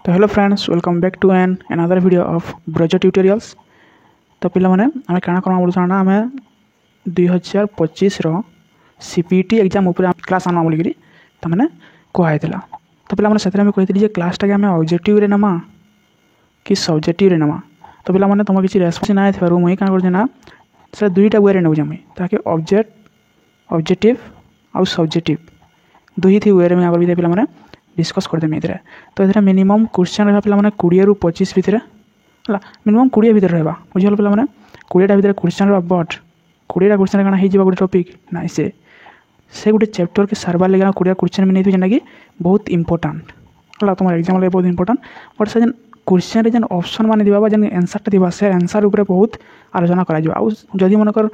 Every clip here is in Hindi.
तो hello friends, welcome back to another video of Braj tutorials. तो पे आम क्या करमा बोलूँ ना आम 2025 सीपीटी एग्जाम क्लास आना बोलिकी तमें कहुई। तो पे से कही क्लासटा के ऑब्जेक्टिव नमा कि सब्जेक्टिव नमा। तो पे तुम किसी रेस्पन्स ना थी मुझे क्या करना से दुईटा वे नौ मुझे ताकि ऑब्जेक्टिव आउ सब्जेक्टिव दुई थी वे में भी पे डिस्कस करदेमी ये। तो ये मिनिमम क्वेश्चन रहा पे 20 ରୁ 25 भितर है मिनिमम 20 भितर रहा बुझल पे 20टा भितर क्वेश्चन रहा बट 20टा क्वेश्चन कण हो गोटे टॉपिक ना से गोटे चैप्टर के सार्बार लगे 20 क्वेश्चन भी नहीं जेनटा कि बहुत इंपोर्टेंट है तुम एग्जाम लगे बहुत इंपोर्टेंट। बट से क्वेश्चन जेन ऑप्शन मान दिवा जेन आंसरटा दिवा से आंसर ऊपर बहुत आलोचना करा मनकर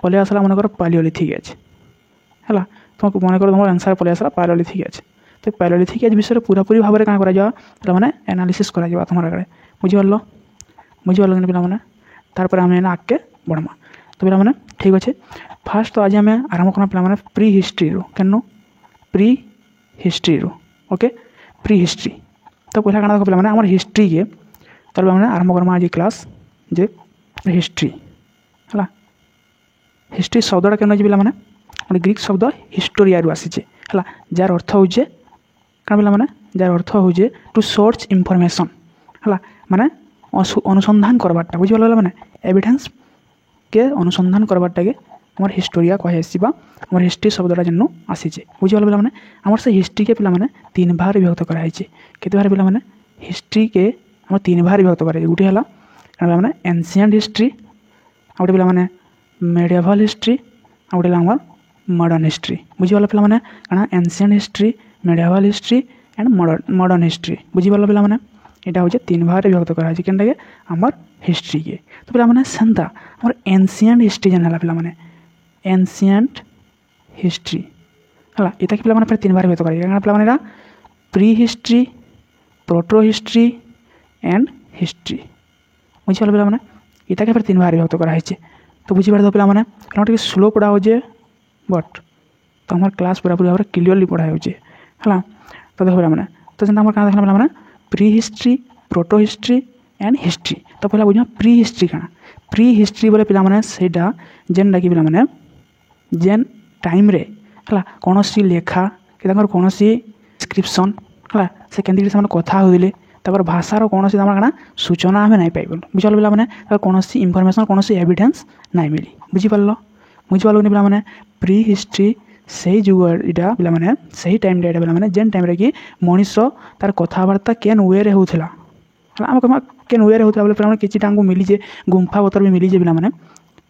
पलि आसला मनकर पालियोलिथिक एज है तुमको मनकर तुम आंसर पलि आसला पालियोलिथिक एज। तो पैलोलिथिक एज विषय पूरापूरी भाव में क्या पे एनालिसिस करा तुम आगे बुझिपार पे तार आम आगे बढ़मा। तो पे ठीक अच्छे फास्ट तो आज आम आरम्भ करना पे pre history can pre history okay pre history. तो पहला क्या देख पे आम हिस्ट्री के तो आरम्भ करमा आज क्लास जे हिस्ट्री है। हिस्ट्री शब्दटा कैन पे गोटे ग्रीक शब्द हिस्टोरिया आसी है जार अर्थ हो क्या पे जार अर्थ हो टू सर्च इनफॉरमेशन है माने अनुसंधान करवाटा बुझिपाल मैंने एविडेंस के अनुसंधान करवाटा के आम हिस्टोरिया कही आम हिस्ट्री शब्दटा जेन आसी बुझिपाल पे आम से हिस्ट्री के पे 3 भाग विभक्त कराई केते भाग पे हिस्ट्री के आम 3 भाग विभक्त कराई गोटे है क्या एनसिएंट हिस्ट्री आ गोटे पे मेडिएवल हिस्ट्री आ गोटे आम मॉडर्न हिस्ट्री बुझिपाल पे क्या ancient history medieval history and modern history बुझिपाल पे यहाँ हूँ 3 भाग विभक्त कराई के आमर हिस्ट्री के। तो पे सेंता आम एनसिएंट हिस्ट्री जेन है पे एनसिएंट हिस्ट्री है ये पे 3 भाग विभक्त कराई पे prehistory protohistory and history बुझिपाल पे ये पे 3 भाग विभक्त कराई। तो बुझीपार पे स्लो पढ़ा हो बट तो हमार क्लास पूरापूरी भाव में क्लीयरली पढ़ा हो है। तो देख पे तो जेना क्या देखना पे prehistory protohistory and history. तो पहला बुझा प्री हिस्ट्री क्या प्री हिस्ट्री बोले पे सेटा जेनटा कि पे जेन टाइम रे है कौन सी लेखा कि कौन सी डिस्क्रिप्शन है से केंद्र से कथा होते तर भाषार कौन सी क्या सूचना आम नहीं पाइबल बुझल पे कौन सी इनफॉरमेशन कौन सी एविडेंस नहीं मिली बुझीपार पे प्री हिस्ट्री से जुग इटा पे सही टाइम पे जेन टाइम रे कि मनीष तार कथबार्ता केन वे होता आम केन वे होता बोले किसी मिलीजे गुंफा पतर भी मिलीजे पे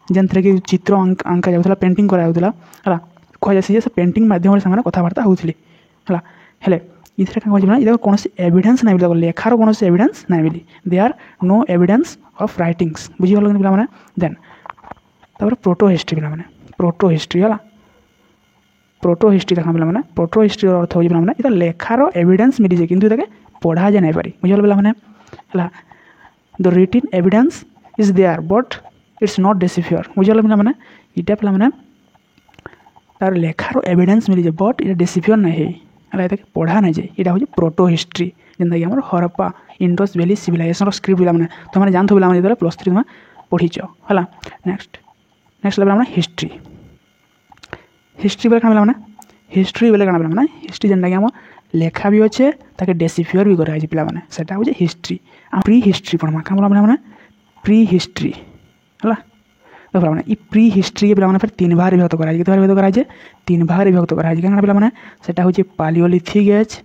जेन थे कि चित्र आंका जाऊला पेंटिंग कराला है कह से पेंटिंग मध्यम से कथबार्ता होते है ये क्या कौन सी एविडेंस नहीं मिली लेखार कौन सी एविडेंस नहीं मिली they are no evidence of writings बुझीपाल पे देन प्रोटो हिस्ट्री पे प्रोटो हिस्ट्री है प्रोटो हिस्ट्री देखा पे प्रोटो हिस्ट्री अर्थ हो पे लेखार एविडेंस मिली कि पढ़ा जाए नहीं पारी बुझल पे the written evidence is there but it's not decipher बुझल पे इटा पे तार लेखार एविडेंस मिली बट ये डिसिफियर नहीं है पढ़ा नहीं जाए यहाँ हूँ प्रोटो हिस्ट्री जेनता कि आम Harappa Indus valley civilisation script पे तुमने जानते पे +3 तुम पढ़ीच है। नेक्स्ट पे हिस्ट्री हिस्ट्री पे क्या हिस्ट्री बोले क्या पे हिस्ट्री जेनटा कि आम लेखा भी अच्छे ताकि डिसिफियर भी कराई पे सेटा हूँ हिस्ट्री। प्री हिस्ट्री पढ़मा क्या बोला प्री हिस्ट्री है तो प्री हिस्ट्री के पे फिर 3 भाग विभक्त कराई विभक्त कराई 3 भाग विभक्त कराई क्या पे सेटा हूँ पालियोलिथिक एज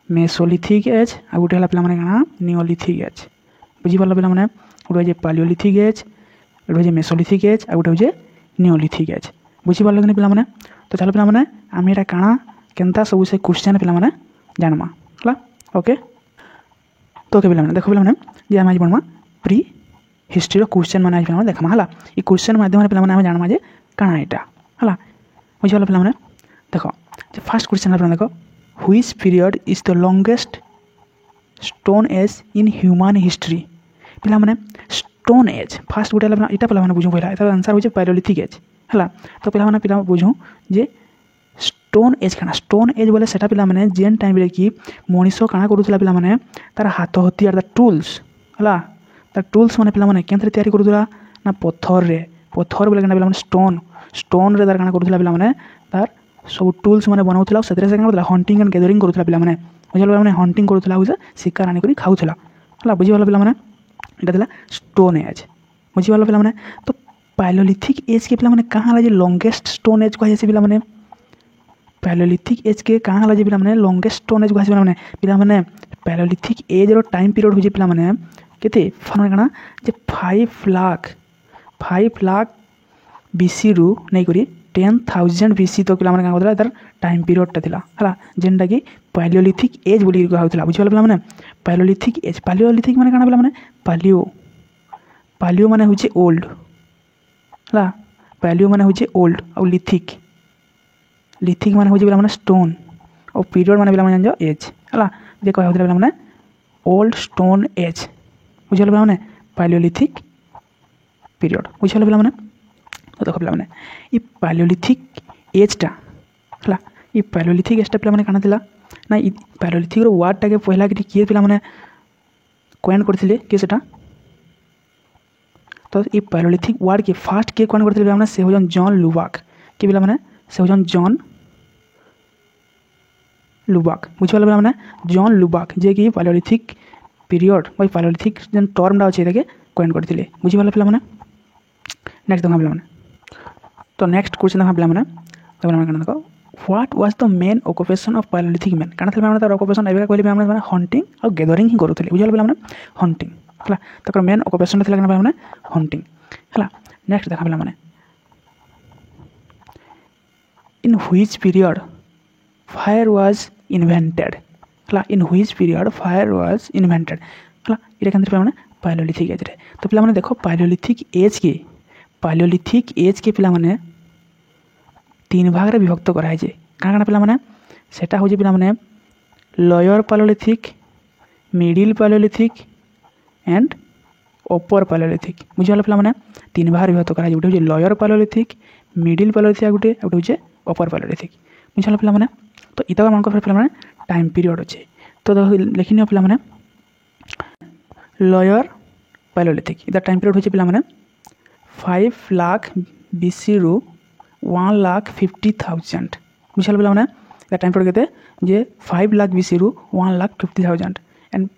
मेसोलिथिक एज आ गोटे है पे क्या नियोलिथिक एज बुझीपाल पे गोटे पालियोलिथिक एज गोटे मेसोलिथिक एज आ गोटे हूँ नियोलिथिक एज बुझीपाल पे। तो चलो पे आम यहाँ काଣା केनता सब से क्वेश्चन पे जानमा है ओके। तो ओके पे देख पे आम आज बढ़मा प्री हिस्ट्री क्वेश्चन मैंने आज देखा है ये क्वेश्चन मध्यम पे जानमा जे काଣା यहाँ है बुझीपाल पे देख फास्ट क्वेश्चन पे देख which period is the longest stone age in human history पे स्टोन एज फास्ट गोटे यहाँ पे बुझू पहला आंसर हो पैलोलिथिक एज है। तो पे बुझू जे स्टोन एज काना स्टोन एज बोले सेटा पिला माने जेन टाइम रे कि मनीष काना करूला पिला माने तार हाथ हथियार द टूल्स हला द टूल्स माने पिला माने केंतरे तयारी करूला ना पत्थर बोले काना पिला माने स्टोन रे तार काना करूला पिला माने तार सब टूल्स माने बनाउथला सेतरे से काना हंटिंग एंड गैदरिंग करूला पिला माने बुझल माने हंटिंग करूला हो शिकार आनी करी खाउथला हला बुझि वाला पिला माने एटा दिला स्टोन एज बुझि वाला पिला माने तो पैलोलिथिक एज के पिला माने कहां ला जे लॉन्गेस्ट स्टोन एज कहै छै पिला माने पैलोलिथिक एज के कहां ला जे पिला माने लॉन्गेस्ट स्टोन एज कहै छै पिला माने पैलोलिथिक एज रो टाइम पीरियड हो जे पिला माने केते फन काना जे 5 लाख बीसी रु नै करी 10,000 बीसी तो पिला माने का होतला तार टाइम पीरियड ता थिला हला जेंडा की पैलोलिथिक एज बोली कहउथला बुझि वाला पिला माने पैलोलिथिक माने काना पिला माने पालियो माने होचे ओल्ड हला पैलियो माने होचे ओल्ड और लिथिक माने होचे पिला माने स्टोन और पीरियड माने पिला माने जानो एज हला जे कहउथला पिला माने ओल्ड स्टोन एज बुझि वाला पिला माने पैलोलिथिक पीरियड बुझि वाला पिला माने तो देखो पिला माने ई पैलोलिथिक एज टा हला ई पैलोलिथिक एज टा पिला माने काना थिला ना ई पैलोलिथिक रो वर्ड टा के पहला कि किए पिला माने कॉइन करथिले के सेटा तो ई पैलोलिथिक वर्ड के फर्स्ट के कॉइन करथिले पिला माने से हो जन जॉन लुबाक के पिला माने से हो जन जॉन लुबाक बुझ वाला पिला माने जॉन लुबाक जे कि पैलोलिथिक पीरियड बाय पैलोलिथिक जन टर्म डा अछि देके कॉइन करथिले बुझ वाला पिला माने नेक्स्ट देखा पिला माने तो नेक्स्ट क्वेश्चन देखा पिला माने तो माने कना देखो what was the main occupation of palaeolithic man काना थिला माने तार ऑक्युपेशन एबे कहले माने हंटिंग और गैदरिंग ही करूथिले बुझ वाला पिला माने हंटिंग हला तकर मेन ऑक्युपेशन थिला काना माने हंटिंग हला नेक्स्ट देखा पिला माने in which period fire was invented हला in which period fire was invented हला इरे केंद्र पिला माने पैलोलिथिक एज रे तो पिला माने देखो पैलोलिथिक एज के पिला माने तीन भाग रे विभक्त करा है काना पिला माने सेटा हो जे पिला माने lower palaeolithic middle palaeolithic and upper palaeolithic बुझि वाला पिला माने तीन भाग रे विभक्त करा है गुटे हो लोअर पैलोलिथिक मिडिल पैलोलिथिक गुटे हो अपर पैलोलिथिक बुझि वाला पिला माने तो इतका मान को पिला माने टाइम पीरियड अछि तो लिखिनियो पिला माने लोअर पैलोलिथिक इदा टाइम पीरियड हो पिला माने 5 लाख बीसी रु 1,50,000 बुझल पिला माने टाइम पीरियड केते जे 5 लाख बीसी रु 1,50,000 एंड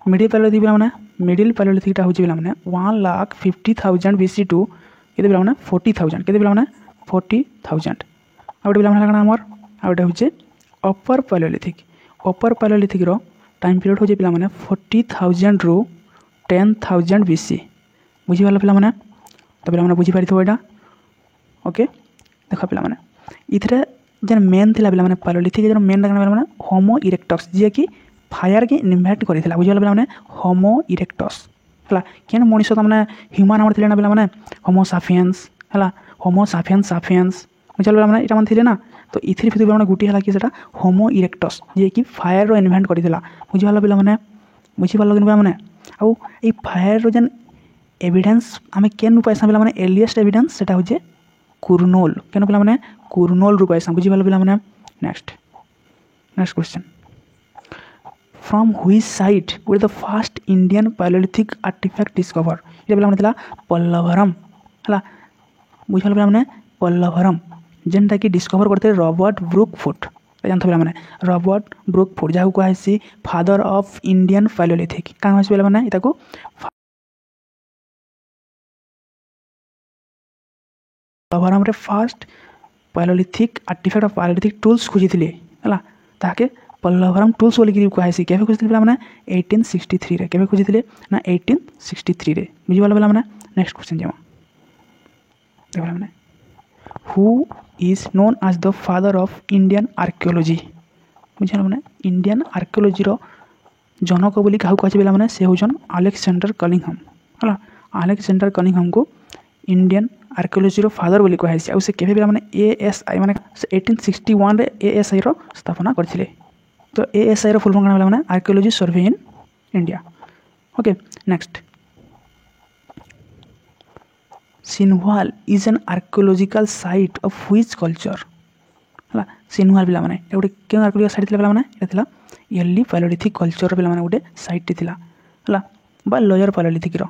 मिडिल पैलोलिथिक पिला माने मिडिल पैलोलिथिक ता होची पिला माने 1,50,000 बीसी टू केते पिला माने 40,000 केते पिला माने 40,000 आउट पिला माने काना हमर आउट होचे अपर पैलोलिथिक रो टाइम पीरियड होचे पिला माने 40,000 रु 10,000 बीसी बुझि वाला पिला माने तो पिला माने बुझि पारिथो एटा ओके देखो पिला माने इथरे जन मेन थिला पिला माने पैलोलिथिक जन मेन रखना पिला माने होमो इरेक्टस जे कि फायर के इन्वेंट करिथिला बुझिला पिला माने होमो इरेक्टस हला केन मनुष्य त माने ह्यूमन हमर थिले ना पिला माने होमो सापियंस हला होमो सापियंस बुझिला पिला माने इटा मन थिले ना तो इथरे फिर पिला माने गुटी हला कि सेटा होमो इरेक्टस जे कि फायर रो इन्वेंट करिथिला बुझिला पिला माने बुझिबाल पिला माने आ ए फायर रो जन एविडेंस हमें केन उपाय पिला माने एर्लीएस्ट एविडेंस सेटा हो जे कुर्नोल केन पिला माने कुर्नोल रूप ऐसा बुझी वाला पिला माने next question from which site with the first Indian Palaeolithic artefact discover ये पिला माने थिला पल्लवरम हला बुझी वाला पिला माने पल्लवरम जेनटा कि डिस्कवर करते रॉबर्ट ब्रूकफुट जानत पिला माने रॉबर्ट ब्रूकफुट जाहु को आसी फादर ऑफ इंडियन पैलोलिथिक का होस पिला माने इताको पल्लवरम रे first palaeolithic artefact of palaeolithic tools खोजिथिले हला ताके पल्लवरम टूल्स बोली कि कहैसी केबे खोजिथिले पिला माने 1863 रे केबे खोजिथिले ना 1863 रे बुझि वाला पिला माने नेक्स्ट क्वेश्चन जेमा देखो माने who is known as the father of Indian archaeology बुझिला माने इंडियन आर्कियोलॉजी रो जनक बोली काहु कहै पिला माने से होजन अलेक्जेंडर कनिंघम हला अलेक्जेंडर कनिंघम को इंडियन आर्कियोलॉजी रो फादर बोली कहैसी आ से केबे पिला माने एएसआई माने 1861 रे एएसआई रो स्थापना करथिले तो एएसआई रो फुल फॉर्म काना माने archaeology survey in India okay next सिनवाल is an archaeological site of which culture हला सिनुआल पिला माने ए गोटे क्यों आर्कियोलॉजिकल साइट पिला माने ए थिला अर्ली पैलोलिथिक कल्चर पिला माने गोटे साइट थिला हला बा लोयर पैलोलिथिक रो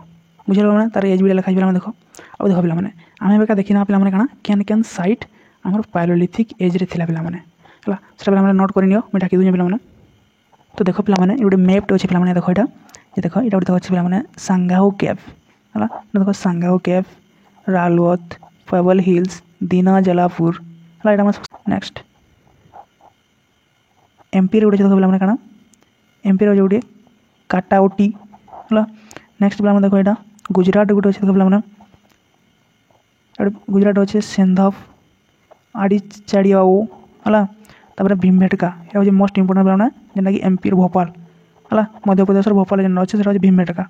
बुझल माने तार एज भी लिखा पिला माने देखो आ देखो पिला माने आमे बेका देखिना पिला माने काना केन साइट हमर पैलोलिथिक एज रे थिला पिला माने हला सेटा पिला माने नोट करिनियो मैं डाकी दूं पिला माने तो देखो पिला माने गोटे मैप तो अछि पिला माने देखो एटा ये देखो एटा गोटे अछि पिला माने सांगाओ केव हला देखो सांगाओ केव रालवत पेबल हिल्स दीना जलापुर हला एटा नेक्स्ट एमपी रे गोटे देखो पिला माने काना एमपी रे गोटे काटाउटी हला नेक्स्ट पिला माने देखो एटा गुजरात गोटे अछि देखो पिला माने गुजरात अच्छे सेंधव आड़ी चाड़ियाओ हला तापर भीमबेटका ये हूँ मोस्ट इंपोर्टेंट पिला जेनटा कि एमपी भोपाल हला मध्य प्रदेश भोपाल जेन अच्छे से भीमबेटका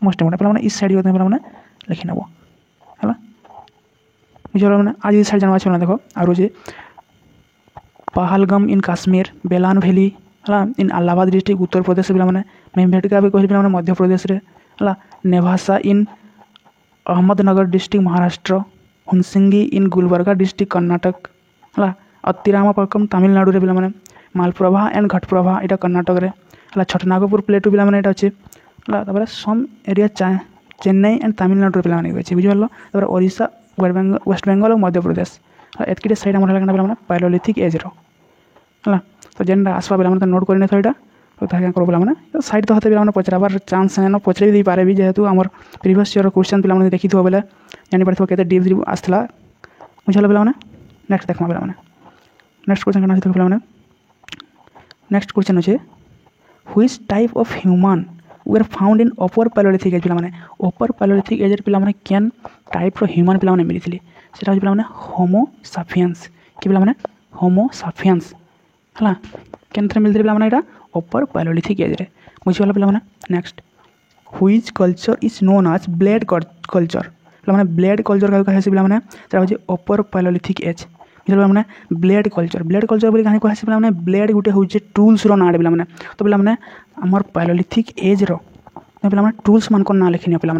मोस्ट इंपोर्टेंट पिला इस साइड पिला लिखी नब हला बुझल मैंने आज इस साइड जानवा देखो और जे पहलगाम इन काश्मीर बेलान वैली हला इन अलाहाबाद डिस्ट्रिक्ट उत्तर प्रदेश पिला भीमबेटका भी कहली पिला मध्य प्रदेश रे हला नेवासा इन अहमदनगर डिस्ट्रिक्ट महाराष्ट्र हुनसिंगी इन गुलबर्गा डिस्ट्रिक्ट कर्नाटक हला अतिरामपक्कम तमिलनाडु रे पिला मालप्रभा एंड घटप्रभा एटा कर्नाटक रे हला छटनागपुर प्लेटू पिला एटा अछि हला तापर some area Chennai and Tamil Nadu रे पिला अछि बुझिबल तापर ओडिशा वेस्ट बेंगल और मध्य प्रदेश हला एतकिटे साइड हमर हला पिला पैलोलिथिक एज रो हला तो जेनटा आसवा पिला नोट करने तो एटा तो ताके कर पिला तो साइड तो हते पिला पचराबार चांस है न पचरे भी पारे भी जेहेतु हमर प्रीवियस ईयर क्वेश्चन पिला देखि थो बेले जानि परथो केते डीप आसला बुझल पिला नेक्स्ट देखमा पिला नेक्स्ट क्वेश्चन कना छै पिला नेक्स्ट क्वेश्चन अछि which type of human were found in upper Palaeolithic age पिला अपर पैलोलिथिक एज पिला केन टाइप रो ह्यूमन पिला मिलिथिले सेटा पिला होमो सापियंस कि पिला होमो सापियंस हला केनथरे मिलिथिले पिला एटा अपर पैलोलिथिक एज रे बुझिवाला पिला next which culture is known as blade culture पिला ब्लेड कल्चर का कहे पिला सेटा होजे अपर पैलोलिथिक एज बुझिवाला ब्लेड कल्चर बोली कहानी कहे पिला ब्लेड गुटे होजे टूल्स रो नाडे पिला तो पिला हमर पैलोलिथिक एज रो पिला टूल्स मान को ना लिखिनियो पिला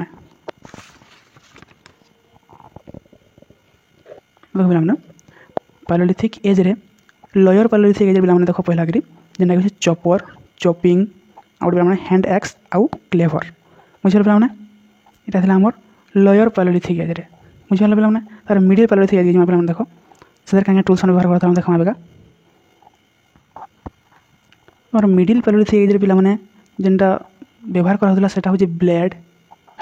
पिला पैलोलिथिक एज रे लोअर पैलोलिथिक एज पिला देखो पहला करी जेना कि चॉपर चॉपिंग आउट पिला हैंड एक्स आउ क्लेवर बुझल पिला एटा थिला हमर लोअर पैलोलिथिक एज रे बुझल पिला तार मिडिल पैलोलिथिक एज पिला देखो सदर कांगे टूल्स व्यवहार करता देखा बेगा और मिडिल पैलोलिथिक एज रे पिला जेनटा व्यवहार करथला सेटा होजे ब्लेड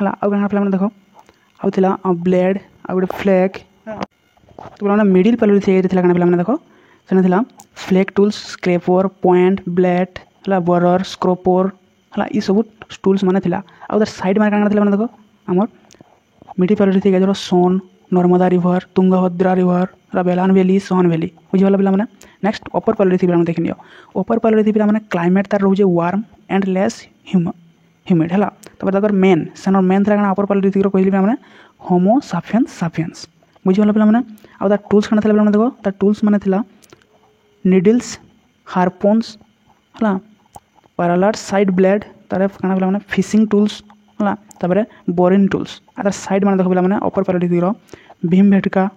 हला आ गाना पिला देखो आउ थिला ब्लेड आ गोटे फ्लैग तो पिला मिडिल पैलोलिथिक एज रे थिला गाना पिला देखो सेना थिला flag tools scraper point blade हला बोरर स्क्रोपर हला ई सब टूल्स माने थिला आ उधर साइड माने काना थिला देखो हमर मिडिल पैलोलिथिक एज रो Son Narmada river Tungabhadra river Belan valley Son valley बुझिवाला पिला नेक्स्ट अपर पैलोलिथिक पिला देखिनियो अपर पैलोलिथिक पिला क्लाइमेट तार रोजे वार्म एंड लेस ह्यूमिड हला तब तकर मेन सनर मेन थरा अपर पैलोलिथिक रो कहली पिला होमो सापियंस बुझिवाला पिला आ तार टूल्स काना थिला पिला देखो तार टूल्स माने थिला नीडल्स हार्पोन्स हला पैरालार साइड ब्लेड तार काना पिला फिशिंग टूल्स हला तबरे बोरिंग टूल्स अदर साइड माने देखो पिला अपर पैलोलिथिक रो भीमबेटका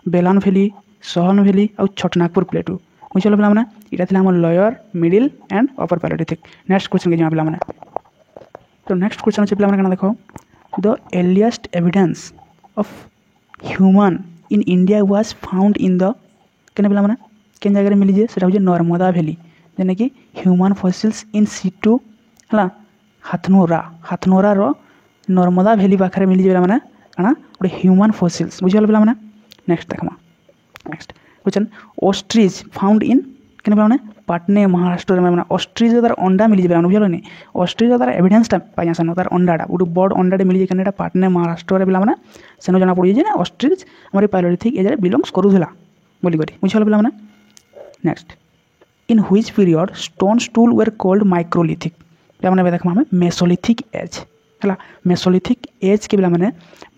बेलान वैली सोहन वैली और छटनागपुर प्लेटू बुझल पिला इटा थिला हमर lower middle and upper palaeolithic next question के जमा पिला तो नेक्स्ट क्वेश्चन अछि पिला काना देखो the earliest evidence of human in India was found in the केने पिला केन जगह मिली जे सेटा हो नर्मदा वैली जेने कि ह्यूमन फॉसिल्स इन सीटू हला हाथनोरा रो नर्मदा वैली पाखरे मिली जे पिला काना गोटे ह्यूमन फॉसिल्स बुझल पिला नेक्स्ट देखमा next question ostrich found in केने पिला पाटने महाराष्ट्र में ऑस्ट्रिच तार अंडा मिली जे बुझल नि ऑस्ट्रिच तार एविडेंस टा पाया सन तार अंडाटा गोटे बड़ अंडाटे मिली जे केनेटा पाटने महाराष्ट्र रे पिला सेनो जना पड़ी जे ऑस्ट्रिच हमर पैलोलिथिक एज रे बिलोंग्स करूला बोली करी बुझल पिला next in which period stones tool were called microlithic पिला देखमा हमें मेसोलिथिक एज हला मेसोलिथिक एज के पिला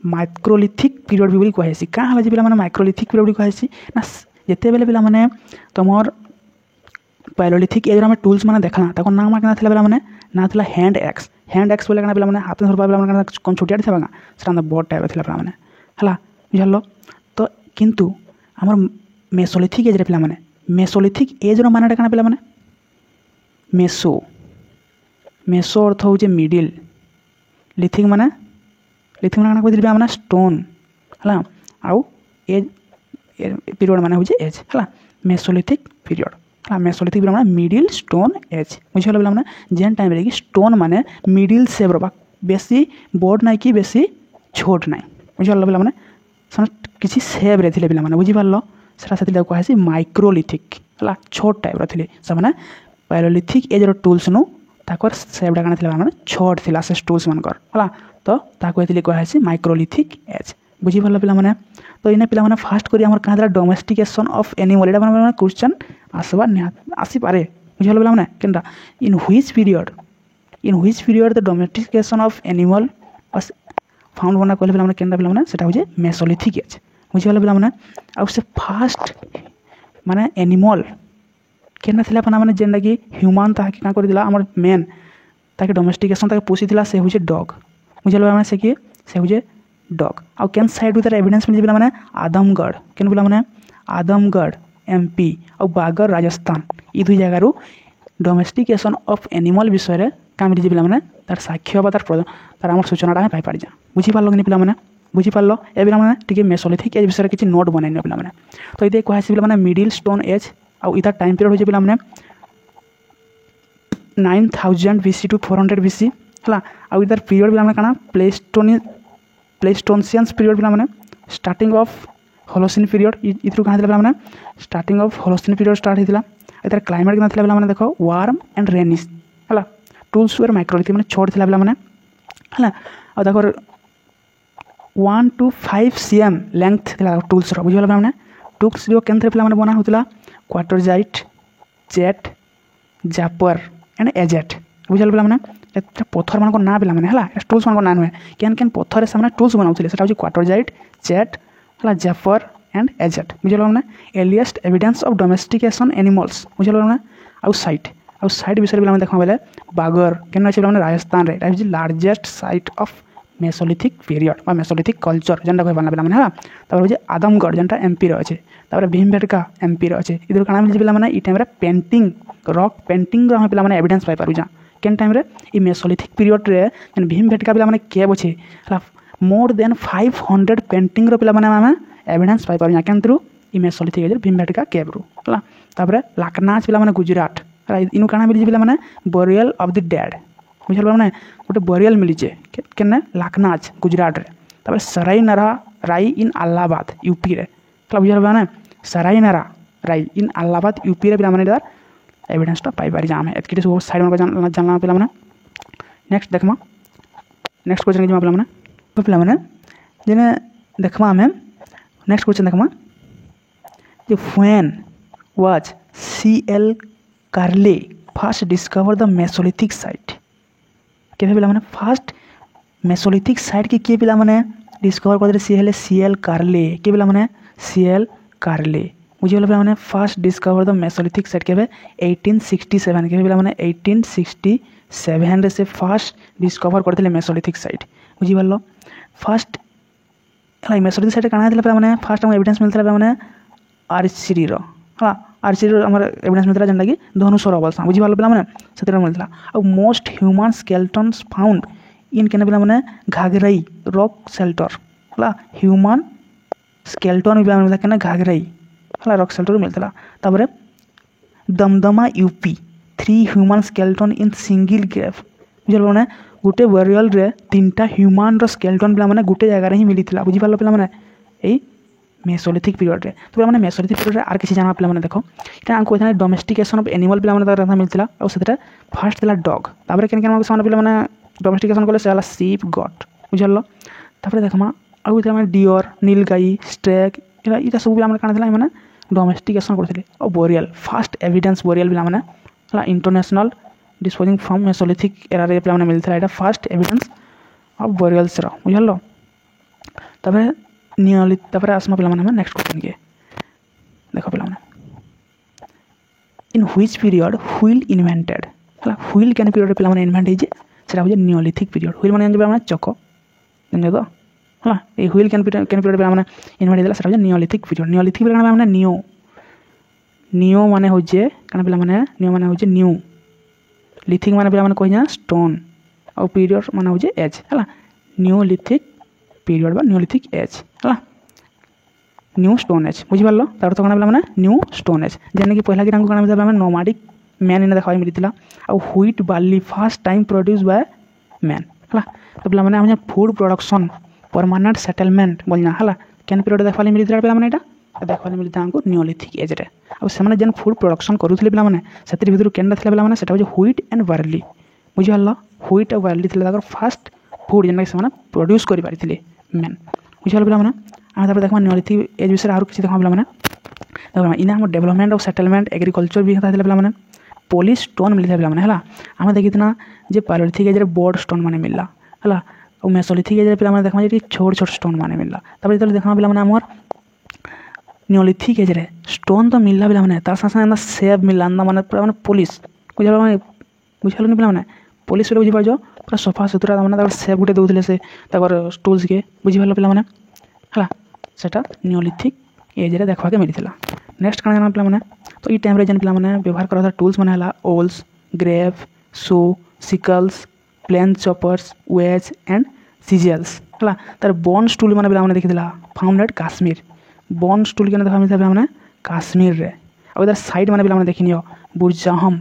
माइक्रोलिथिक पीरियड भी कहेसी क्या है पिला माइक्रोलिथिक पीरियड भी कहेसी ना जिते बेले पिला तुमर पैलोलिथिक एज में टूल्स मैंने देखना तक नाम क्या पिला ना था हैंड एक्स बोले पिला हाथ में धरपा पिला कौन छोटिया था से बड़ टाइप थी पिला है बुझल तो किंतु आमर मेसोलिथिक एज पिला मेसोलिथिक एज्र मानटा काना पिलामाने मेसो अर्थ होचे मिडिल लिथिक माने काना कहथिले पिलामाने स्टोन हला आउ एज पीरियड माने होचे एज हला मेसोलिथिक पीरियड हला मेसोलिथिक पीरियड माने मिडिल स्टोन एज बुझिला पिलामाने जेन टाइम रे कि स्टोन माने मिडिल शेप रो बेसी बड़ नाइ कि बेसी छोट नाइ बुझिला पिलामाने किसी सेप रे थिले पिलामाने बुझि पारलो सेटा सेति कहै छै माइक्रोलिथिक हला छोट टाइप रो थिले से माने पैलोलिथिक एज रो टूल्स नु ताकर सेपडा काना थिला माने छोट थिला से टूल्स मानकर हला तो ताको एथिले कहै छै माइक्रोलिथिक एज बुझि पारलो पिलामाने तो इने पिलामाने फास्ट करी हमर काना डोमेस्टिकेशन ऑफ एनिमल एटा माने क्वेश्चन आसबा आसी पारे बुझि पारलो पिलामाने केनटा in which period the domestication of animal was found बना कहले पिलामाने केनटा पिलामाने सेटा होजे मेसोलिथिक एज बुझि पारलो पिलामाने आ से फास्ट माने एनिमल केना थिला पना माने जेंडा कि ह्यूमन ताके का कर दिला हमर मेन ताके डोमेस्टिकेशन ताके पोसी दिला से होजे डॉग बुझलो माने से कि से होजे डॉग आ केन साइड उधर एविडेंस मिल जिला माने आदमगढ़ केन बोला माने आदमगढ़ एमपी और बागर राजस्थान ई दुई जगह रु डोमेस्टिकेशन ऑफ एनिमल विषय रे काम मिल जिला माने तार साक्ष्य बा तार हमर सूचनाटा हम पाइ पारि जा बुझि पारलो कि पिला माने बुझि पारलो ए पिला माने टिके मेसोलिथिक एज विषय रे किछि नोट बनाइनो पिला माने तो इदे कहै छै पिला माने मिडिल स्टोन एज आ इधर टाइम पीरियड हो पिला माने 9000 BC टू 400 BC हला आ इधर पीरियड पिला माने काना प्लेस्टोनसियन पीरियड पिला माने स्टार्टिंग ऑफ होलोसिन पीरियड इथरु काना पिला माने starting of Holocene period start हितला इधर क्लाइमेट काना पिला माने देखो वार्म एंड रेनिश हला टूल्स वर माइक्रोलिथिक माने छोट थिला पिला माने हला आ देखो 1 to 5 cm लेंथ थिला टूल्स रो बुझिला माने टूल्स जो केंद्र पिला माने बना होतला क्वार्टरजाइट जेट जापर एंड एजेट बुझल पिला माने एटा पत्थर मान को ना पिला माने हला टूल्स मान को ना नहे केन पत्थर से माने टूल्स बनाउथिले सेटा होची क्वार्टरजाइट जेट हला जापर एंड एजेट बुझल माने एर्लिएस्ट एविडेंस ऑफ डोमेस्टिकेशन एनिमल्स बुझल माने आउ साइट विषय पिला माने देखमा बेले बागर केन अछि पिला माने राजस्थान रे it is largest site of Mesolithic period बा मेसोलिथिक कल्चर जेंटा कहि बाला पिला माने हला तापर होची आदमगढ़ जेंटा एमपी रे अछि तापर भीमबेटका एमपी रे अछि इधर काना मिल पिला माने ई टाइम रे पेंटिंग रॉक पेंटिंग रो हम पिला माने एविडेंस पाइ पारु जा केन टाइम रे ई मेसोलिथिक पीरियड रे जेन भीमबेटका पिला माने केब अछि हला मोर देन 500 पेंटिंग रो पिला माने हम एविडेंस पाइ पारु जा केन थ्रू ई मेसोलिथिक एज भीमबेटका केब रो हला तापर लाकनाच पिला माने गुजरात हला इनु काना मिल पिला माने बरियल ऑफ द डेड बुझल माने गोटे बरियल मिली छे केने लाकनाच गुजरात रे तापर सरायनरा राई इन अलाहाबाद यूपी रे हला बुझल माने सरायनरा राई इन अलाहाबाद यूपी रे पिला माने दर एविडेंस टा पाइ पारि जा हम एतकिटे सब साइड में जानला पिला माने नेक्स्ट देखमा नेक्स्ट क्वेश्चन के पिला माने जेने देखमा हम नेक्स्ट क्वेश्चन देखमा जे when was CL Carlleyle first discover the mesolithic site के पिला माने फर्स्ट मेसोलिथिक साइट के पिला माने डिस्कवर कर सी हेले CL कार्ले के पिला माने CL कार्ले बुझि पिला माने first discover the mesolithic site के 1867 के पिला माने 1867 रे से फर्स्ट डिस्कवर करथिले मेसोलिथिक साइट बुझि पारलो फर्स्ट हला मेसोलिथिक साइट काना दिला पिला माने फर्स्ट हम एविडेंस मिलथला पिला माने आर्चरी रो हला आर्चरी रो हमर एविडेंस मिलथला जेंटा कि धनुष रो बलसा बुझि पारलो पिला माने सेतरा मिलथला आ most human skeletons found in केने पिला माने घाघराई रॉक शेल्टर हला ह्यूमन स्केलेटन पिला माने केने घाघराई हला रॉक शेल्टर मिलथला तापरे Damdama UP 3 human skeleton in single grave बुझल माने गुटे बरियल रे तीनटा ह्यूमन रो स्केलेटन पिला माने गुटे जगह रे ही मिलिथला बुझि पारलो पिला माने एई मेसोलिथिक पीरियड रे तो पिला माने मेसोलिथिक पीरियड रे आर किछि जाना पिला माने देखो इटा आंको थाने डोमेस्टिकेशन ऑफ एनिमल पिला माने तारा मिलथला और सेटा फर्स्ट थिला डॉग तापरे केन केन सामान पिला माने डोमेस्टिकेशन कोले सेला शीप गॉट बुझल तापरे देखमा आउ इता माने डियर नीलगाई स्ट्रेक इटा सब पिला माने काना थिला माने डोमेस्टिकेशन करथिले और बोरियल फर्स्ट एविडेंस बोरियल पिला माने हला international disposing from Mesolithic era रे पिला माने मिलथला इटा फर्स्ट एविडेंस ऑफ बोरियल्स रो बुझल तापरे नियोलिथ तापरे आसमा पिला माने नेक्स्ट क्वेश्चन के देखो पिला माने in which period wheel invented हला व्हील केन पीरियड पिला माने इन्वेंट हिजे सेटा हो नियोलिथिक पीरियड व्हील माने पिला माने चको जने तो हला ए व्हील केन पीरियड पिला माने इन्वेंट हिला सेटा हो नियोलिथिक पीरियड माने नियो माने होचे काना पिला माने नियो माने होचे न्यू लिथिक माने पिला माने कहिना स्टोन और पीरियड माने होचे एज हला नियोलिथिक पीरियड बा नियोलिथिक एज हला न्यू स्टोन एज बुझि पारलो तार तो काना पिला माने न्यू स्टोन एज जेने कि पहला कि काना पिला माने नोमाडिक मैन इन देखा मिलतिला और wheat barley first time produce by man हला तो पिला माने हम फूड प्रोडक्शन परमानेंट सेटलमेंट बोलना हला केन पीरियड देखा मिलतिला पिला माने एटा देखा मिलता हमको नियोलिथिक एज रे और से जेन फूड प्रोडक्शन करूले पे मैंने से भर केनटा पे मैंने से व्हीट एंड बार्ली बुझिपार व्हीट और बार्ली थे फास्ट फूड जेनटा से प्रोड्यूस कर पारे मेन बुझिपार पे मैंने आम देखा नियोलिथिक एज विषय और किसी देखा पे मैंने इन आम डेवलपमेंट ऑफ सेटलमेंट एग्रीकल्चर भी होता है पे मैंने पॉलिश स्टोन मिलता है मैंने आम देखी जे पालोलिथिक एज बड़ स्टोन मैंने मिलला है और मेसोलिथिक एज पे देखा छोट छोट स्टोन मैंने मिलला जो देखा पे मैंने नियोलिथिक एज रे स्टोन तो मिलला पे मैंने तार साथ सेब मिलला माने पूरा माने पुलिस बुझाल नहीं पे मैंने पुलिस बुझी पार पूरा सफा सुतरा मैंने सेब गोटे दौले से टूल्स के बुझिपार पे मैंने है सेटा नियोलिथिक एज रे देखा के मिलता नेक्स्ट कण जाना पे मैंने तो ये टाइम जेन पे मैंने व्यवहार करा टूल्स मैंने awls grave saw sickles plane choppers wedge and chisels है तार बोन्स टूल मैंने पे देखी found at Kashmir bones tool के देखा मिलता है मैंने काश्मीर रे और इधर साइड मैंने पे देखी नियो बुरजाहम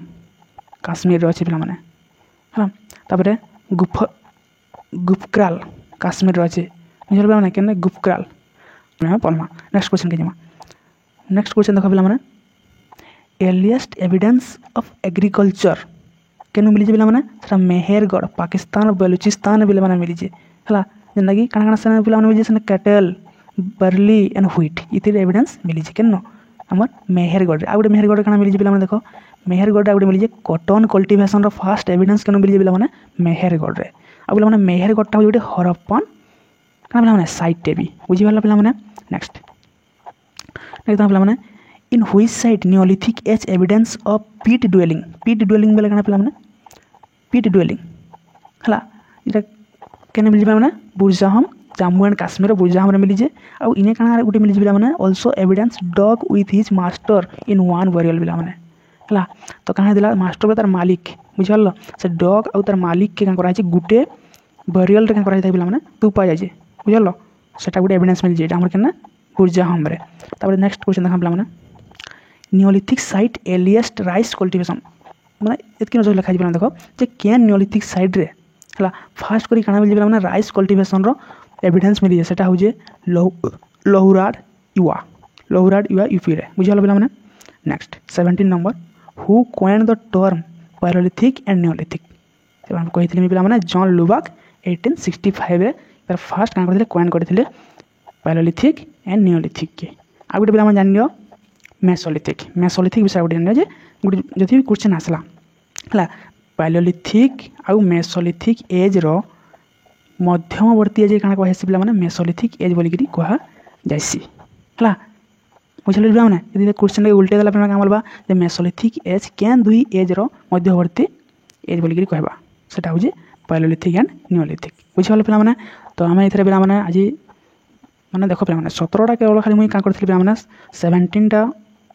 काश्मीर रे अच्छे पे मैंने है गुफक्राल काश्मीर रे अच्छे बुझे पे मैंने गुफक्राल पढ़मा नेक्स्ट क्वेश्चन के जमा नेक्स्ट क्वेश्चन देखा पे मैंने एर्लीस्ट एविडेंस ऑफ एग्रीकल्चर केन मिली पे मैंने मेहरगढ़ पाकिस्तान और बलूचिस्तान पे मैंने मिली है जेनटा कि काना काना पे मिली कैटल बार्ली एंड व्हीट इतिर एविडेंस मिली केन आमर मेहरगढ़ आ गए मेहरगढ़ क्या मिली पे देख मेहरगढ़ आ गए मिली कटन कल्टिवेशन फास्ट एविडेंस केन मिली पे मैंने मेहरगढ़ रे आ बोले मेहरगढ़ गोटे हरप्पन क्या पे साइट भी बुझीपार पे मैंने नेक्स्ट पे मैंने in which site Neolithic age evidence of pit dwelling बेले क्या पे मैंने पीट डुएलिंग है केन मिली पे मैंने बुरजाहम जम्मू एंड काश्मीर बुरजाहम मिलीजे और इन्हें क्या गोटे मिली पे मैंने also evidence dog with his master in one burial पे मैंने है तो क्या मास्टर तार मालिक बुझल से डॉग और तार मालिक के क्या गोटे बरियल क्या पे मैंने तू पा जाए बुझल से गोटे एविडेंस मिली जाए आम क्या बुरजाहम रे नेक्स्ट क्वेश्चन देखा पे मैंने नियोलिथिक साइट एर्लीस्ट राइस कल्टिवेशन मैंने इतनी नजर लिखा देखो जे केन नियोलिथिक साइट रे है फास्ट करी क्या मिली पे राइस कल्टिवेशन एविडेंस मिली है सेटा होजे लहुराड युवा यूपी रे बुझल पे मैंने next 17 number who coined the term palaeolithic and neolithic कही पे मैंने जॉन लुबाक 1865 रे तार फास्ट क्या करते कॉइन करते पालोलिथिक एंड नियोलिथिक के आ गोटे पे जान मेसोलिथिक विषय गोटे जान गोटे जब भी क्वेश्चन आसला है पालोलिथिक आउ मेसोलिथिक एज रो मध्यमवर्ती एज क्या कहेसी पे मेसोलिथिक एज बोलिकी कह जासी है बुझल पे मैंने यदि क्वेश्चन के उल्टे देला क्या बोलबा जे मेसोलिथिक एज कैन दुई एज रो मध्यवर्ती एज बोलिकी कहबा सेटा होजे पालोलिथिक एंड नियोलिथिक बुझल पे मैंने तो आम ए पे मैंने आज मैंने देख पे मैंने 17टा केवल खाली मुझे क्या करी पे मैंने 17टा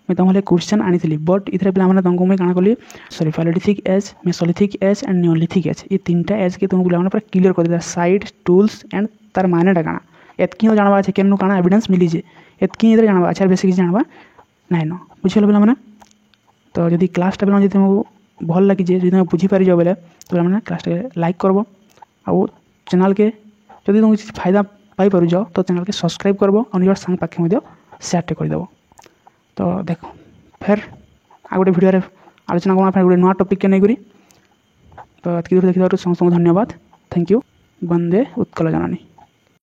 मुझे तुमको क्वेश्चन आनी बट इधर पे मैंने तुमको मुझे क्या कली sorry paleolithic age mesolithic age and neolithic age ये 3टा एज के तुमको पे पूरा क्लियर कर दिया साइड टूल्स एंड तार मानेटा काଣା एतकी जानवा अच्छे केन काଣା एविडेंस मिली जे एतकी इधर जानवा अच्छा बेस किसी जानवा नाइन बुझल पे मैंने तो जब क्लासटा पे तुमको भल लगी जो तुम बुझीपार बोले तो मैंने क्लासटा लाइक करब आ चैनल के जब तुम किसी फायदा पाई पार जाओ तो चैनल के सब्सक्राइब करब और निज सांग पाखे सेयार करदेव तो देख फिर आ गोटे भिडियो आलोचना करना फिर गोटे नुआ टॉपिक के नहीं तो देखिए समस्त धन्यवाद thank you Vande Utkal Janani.